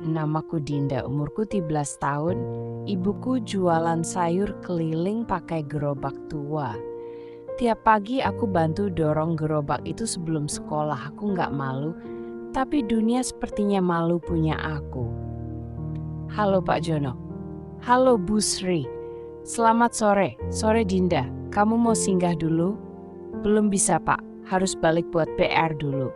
Namaku Dinda, umurku 13 tahun. Ibuku jualan sayur keliling pakai gerobak tua. Tiap pagi aku bantu dorong gerobak itu sebelum sekolah. Aku nggak malu, tapi dunia sepertinya malu punya aku. Halo Pak Jono. Halo Bu Sri. Selamat sore. Sore Dinda. Kamu mau singgah dulu? Belum bisa Pak, harus balik buat PR dulu.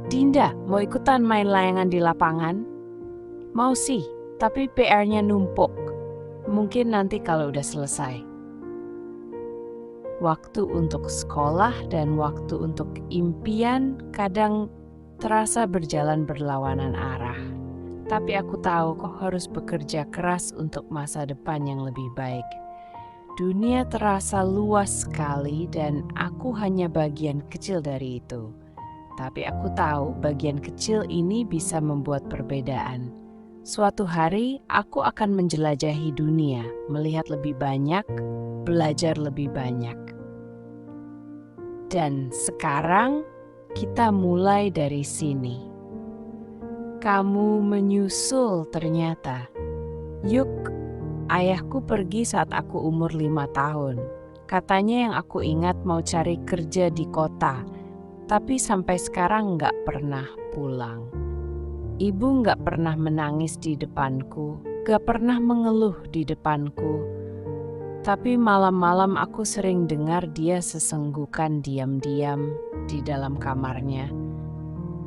Dinda, mau ikutan main layangan di lapangan? Mau sih, tapi PR-nya numpuk. Mungkin nanti kalau udah selesai. Waktu untuk sekolah dan waktu untuk impian kadang terasa berjalan berlawanan arah. Tapi aku tahu kok harus bekerja keras untuk masa depan yang lebih baik. Dunia terasa luas sekali dan aku hanya bagian kecil dari itu. Tapi aku tahu bagian kecil ini bisa membuat perbedaan. Suatu hari aku akan menjelajahi dunia, melihat lebih banyak, belajar lebih banyak. Dan sekarang kita mulai dari sini. Kamu menyusul ternyata. Yuk, ayahku pergi saat aku umur 5 tahun. Katanya yang aku ingat mau cari kerja di kota. Tapi sampai sekarang nggak pernah pulang. Ibu nggak pernah menangis di depanku, nggak pernah mengeluh di depanku. Tapi malam-malam aku sering dengar dia sesenggukan diam-diam di dalam kamarnya.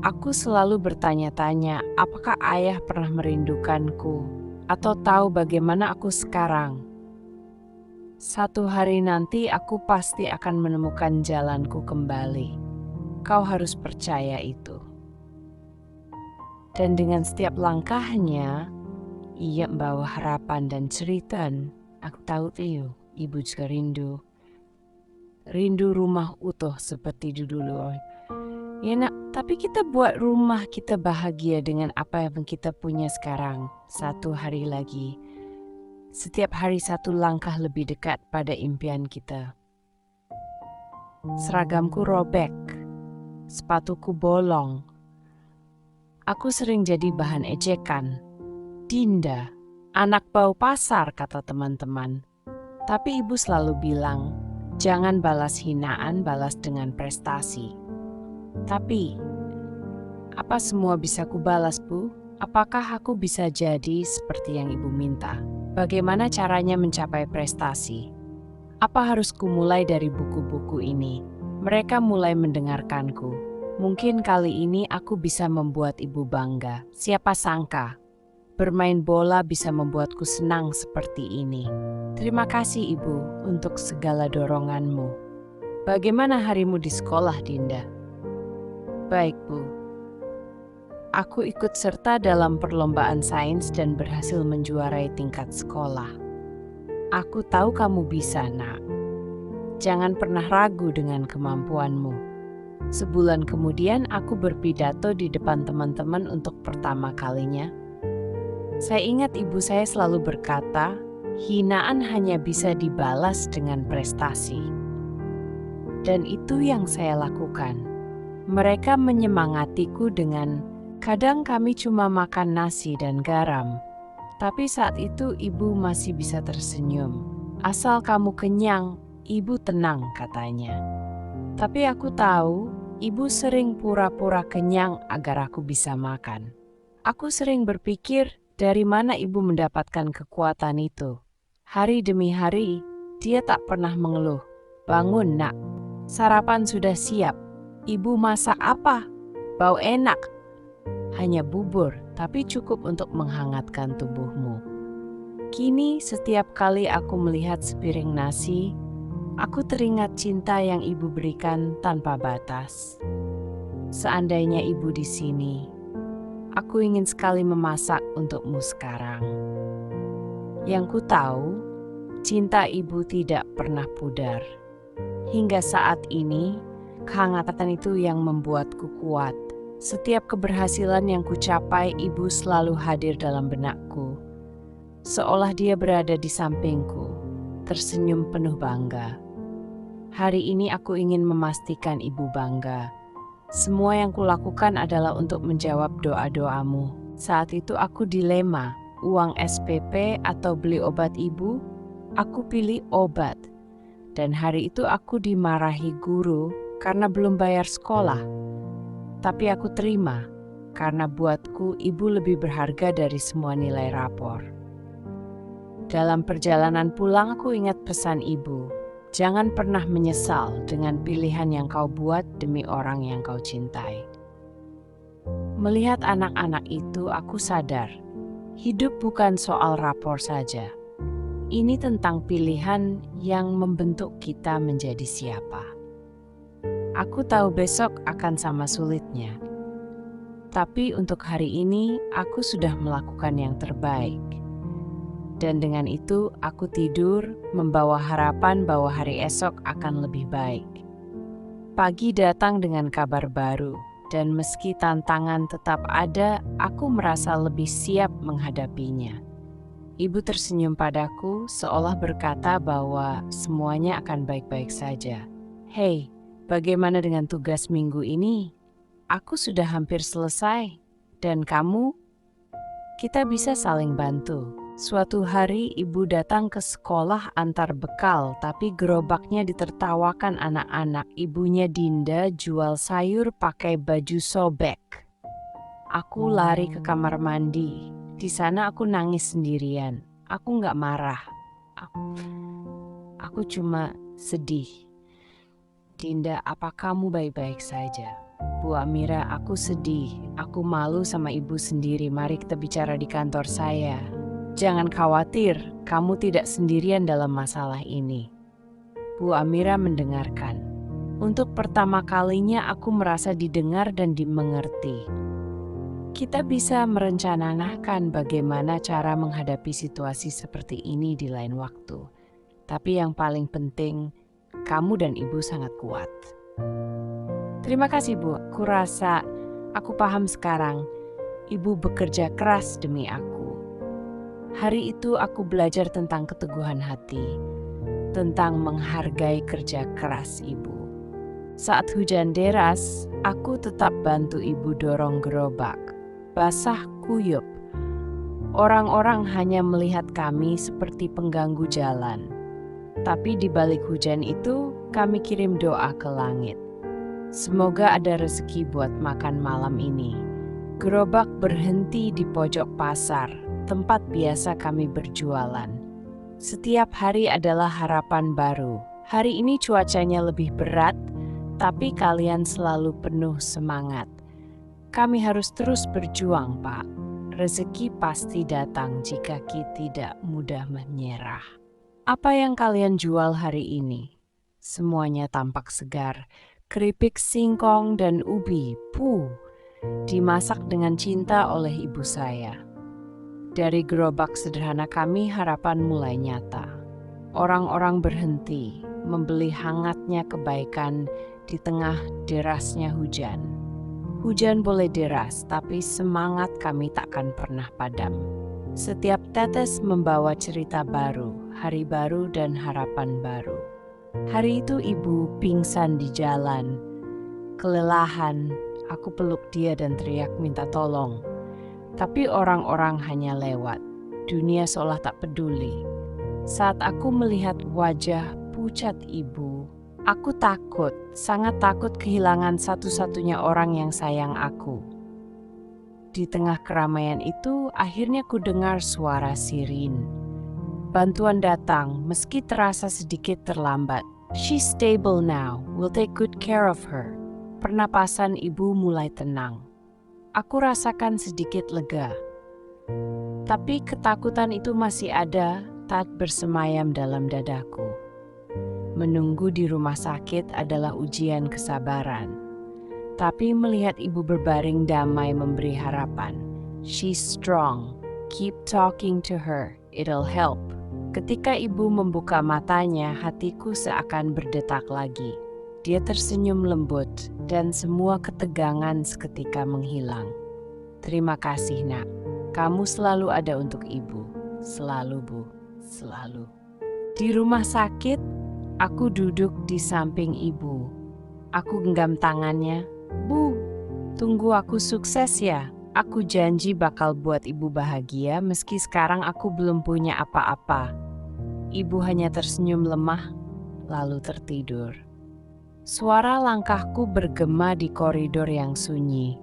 Aku selalu bertanya-tanya, apakah ayah pernah merindukanku atau tahu bagaimana aku sekarang? Satu hari nanti aku pasti akan menemukan jalanku kembali. Kau harus percaya itu. Dan dengan setiap langkahnya, ia membawa harapan dan cerita. Aku tahu Tio, ibu juga rindu. Rindu rumah utuh seperti dulu. Ya nak, tapi kita buat rumah kita bahagia dengan apa yang kita punya sekarang. Satu hari lagi. Setiap hari satu langkah lebih dekat pada impian kita. Seragamku robek. Sepatuku bolong. Aku sering jadi bahan ejekan. Dinda, anak bau pasar kata teman-teman. Tapi ibu selalu bilang, jangan balas hinaan, balas dengan prestasi. Tapi, apa semua bisa kubalas Bu? Apakah aku bisa jadi seperti yang ibu minta? Bagaimana caranya mencapai prestasi? Apa harus kumulai dari buku-buku ini? Mereka mulai mendengarkanku. Mungkin kali ini aku bisa membuat ibu bangga. Siapa sangka, bermain bola bisa membuatku senang seperti ini. Terima kasih ibu untuk segala doronganmu. Bagaimana harimu di sekolah, Dinda? Baik, Bu. Aku ikut serta dalam perlombaan sains dan berhasil menjuarai tingkat sekolah. Aku tahu kamu bisa, nak. Jangan pernah ragu dengan kemampuanmu. Sebulan kemudian aku berpidato di depan teman-teman untuk pertama kalinya. Saya ingat ibu saya selalu berkata, hinaan hanya bisa dibalas dengan prestasi. Dan itu yang saya lakukan. Mereka menyemangatiku dengan, kadang kami cuma makan nasi dan garam. Tapi saat itu ibu masih bisa tersenyum. Asal kamu kenyang, ibu tenang katanya. Tapi aku tahu, ibu sering pura-pura kenyang agar aku bisa makan. Aku sering berpikir, dari mana ibu mendapatkan kekuatan itu? Hari demi hari, dia tak pernah mengeluh. Bangun nak, sarapan sudah siap. Ibu masak apa? Bau enak. Hanya bubur, tapi cukup untuk menghangatkan tubuhmu. Kini setiap kali aku melihat sepiring nasi, aku teringat cinta yang ibu berikan tanpa batas. Seandainya ibu di sini, aku ingin sekali memasak untukmu sekarang. Yang ku tahu, cinta ibu tidak pernah pudar. Hingga saat ini, kehangatan itu yang membuatku kuat. Setiap keberhasilan yang kucapai, ibu selalu hadir dalam benakku. Seolah dia berada di sampingku, tersenyum penuh bangga. Hari ini aku ingin memastikan ibu bangga. Semua yang kulakukan adalah untuk menjawab doa-doamu. Saat itu aku dilema, uang SPP atau beli obat ibu. Aku pilih obat. Dan hari itu aku dimarahi guru karena belum bayar sekolah. Tapi aku terima, karena buatku ibu lebih berharga dari semua nilai rapor. Dalam perjalanan pulang aku ingat pesan ibu. Jangan pernah menyesal dengan pilihan yang kau buat demi orang yang kau cintai. Melihat anak-anak itu, aku sadar, hidup bukan soal rapor saja. Ini tentang pilihan yang membentuk kita menjadi siapa. Aku tahu besok akan sama sulitnya. Tapi untuk hari ini, aku sudah melakukan yang terbaik. Dan dengan itu, aku tidur membawa harapan bahwa hari esok akan lebih baik. Pagi datang dengan kabar baru, dan meski tantangan tetap ada, aku merasa lebih siap menghadapinya. Ibu tersenyum padaku seolah berkata bahwa semuanya akan baik-baik saja. Hei, bagaimana dengan tugas minggu ini? Aku sudah hampir selesai. Dan kamu? Kita bisa saling bantu. Suatu hari ibu datang ke sekolah antar bekal, tapi gerobaknya ditertawakan anak-anak. Ibunya Dinda jual sayur pakai baju sobek. Aku lari ke kamar mandi. Di sana aku nangis sendirian. Aku nggak marah. Aku cuma sedih. Dinda, apa kamu baik-baik saja? Bu Amira, aku sedih. Aku malu sama ibu sendiri. Mari kita bicara di kantor saya. Jangan khawatir, kamu tidak sendirian dalam masalah ini. Bu Amira mendengarkan. Untuk pertama kalinya aku merasa didengar dan dimengerti. Kita bisa merencanakan bagaimana cara menghadapi situasi seperti ini di lain waktu. Tapi yang paling penting, kamu dan ibu sangat kuat. Terima kasih, Bu. Kurasa aku paham sekarang. Ibu bekerja keras demi aku. Hari itu aku belajar tentang keteguhan hati, tentang menghargai kerja keras ibu. Saat hujan deras, aku tetap bantu ibu dorong gerobak. Basah kuyup. Orang-orang hanya melihat kami seperti pengganggu jalan. Tapi di balik hujan itu, kami kirim doa ke langit. Semoga ada rezeki buat makan malam ini. Gerobak berhenti di pojok pasar, tempat biasa kami berjualan. Setiap hari adalah harapan baru. Hari ini cuacanya lebih berat, tapi kalian selalu penuh semangat. Kami harus terus berjuang, Pak. Rezeki pasti datang jika kita tidak mudah menyerah. Apa yang kalian jual hari ini? Semuanya tampak segar. Keripik singkong dan ubi, dimasak dengan cinta oleh ibu saya. Dari gerobak sederhana kami, harapan mulai nyata. Orang-orang berhenti membeli hangatnya kebaikan di tengah derasnya hujan. Hujan boleh deras, tapi semangat kami takkan pernah padam. Setiap tetes membawa cerita baru, hari baru dan harapan baru. Hari itu ibu pingsan di jalan. Kelelahan, aku peluk dia dan teriak minta tolong. Tapi orang-orang hanya lewat. Dunia seolah tak peduli. Saat aku melihat wajah pucat ibu, aku takut, sangat takut kehilangan satu-satunya orang yang sayang aku. Di tengah keramaian itu, akhirnya ku dengar suara sirin. Bantuan datang, meski terasa sedikit terlambat. She's stable now, we'll take good care of her. Pernapasan ibu mulai tenang. Aku rasakan sedikit lega. Tapi ketakutan itu masih ada, tak bersemayam dalam dadaku. Menunggu di rumah sakit adalah ujian kesabaran. Tapi melihat ibu berbaring damai memberi harapan. She's strong. Keep talking to her. It'll help. Ketika ibu membuka matanya, hatiku seakan berdetak lagi. Dia tersenyum lembut dan semua ketegangan seketika menghilang. Terima kasih, Nak. Kamu selalu ada untuk ibu. Selalu, Bu. Selalu. Di rumah sakit, aku duduk di samping ibu. Aku genggam tangannya. Bu, tunggu aku sukses ya. Aku janji bakal buat ibu bahagia meski sekarang aku belum punya apa-apa. Ibu hanya tersenyum lemah, lalu tertidur. Suara langkahku bergema di koridor yang sunyi.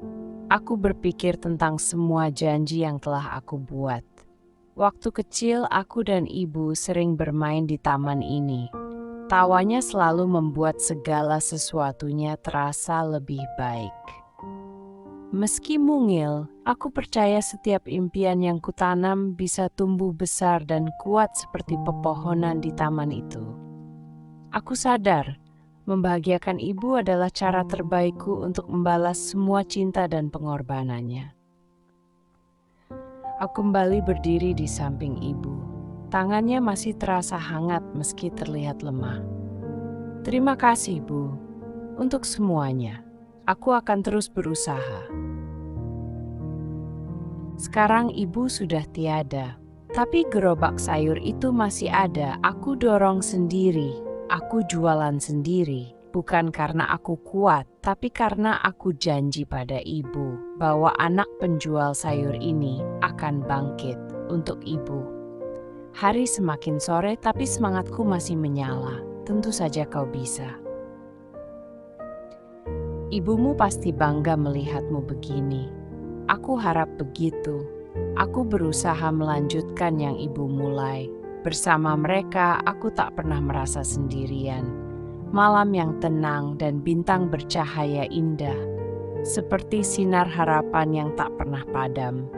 Aku berpikir tentang semua janji yang telah aku buat. Waktu kecil, aku dan ibu sering bermain di taman ini. Tawanya selalu membuat segala sesuatunya terasa lebih baik. Meski mungil, aku percaya setiap impian yang kutanam bisa tumbuh besar dan kuat seperti pepohonan di taman itu. Aku sadar, membahagiakan ibu adalah cara terbaikku untuk membalas semua cinta dan pengorbanannya. Aku kembali berdiri di samping ibu. Tangannya masih terasa hangat meski terlihat lemah. Terima kasih, Bu, untuk semuanya. Aku akan terus berusaha. Sekarang ibu sudah tiada, tapi gerobak sayur itu masih ada. Aku dorong sendiri, aku jualan sendiri. Bukan karena aku kuat, tapi karena aku janji pada ibu bahwa anak penjual sayur ini akan bangkit untuk ibu. Hari semakin sore, tapi semangatku masih menyala. Tentu saja kau bisa. Ibumu pasti bangga melihatmu begini. Aku harap begitu. Aku berusaha melanjutkan yang ibu mulai. Bersama mereka, aku tak pernah merasa sendirian. Malam yang tenang dan bintang bercahaya indah, seperti sinar harapan yang tak pernah padam.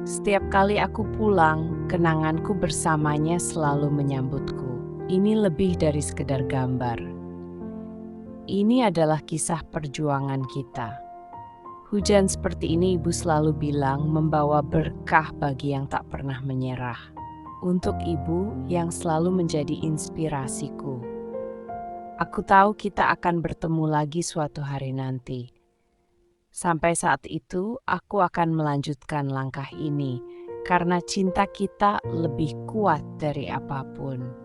Setiap kali aku pulang, kenanganku bersamanya selalu menyambutku. Ini lebih dari sekedar gambar. Ini adalah kisah perjuangan kita. Hujan seperti ini ibu selalu bilang membawa berkah bagi yang tak pernah menyerah. Untuk ibu yang selalu menjadi inspirasiku. Aku tahu kita akan bertemu lagi suatu hari nanti. Sampai saat itu, aku akan melanjutkan langkah ini karena cinta kita lebih kuat dari apapun.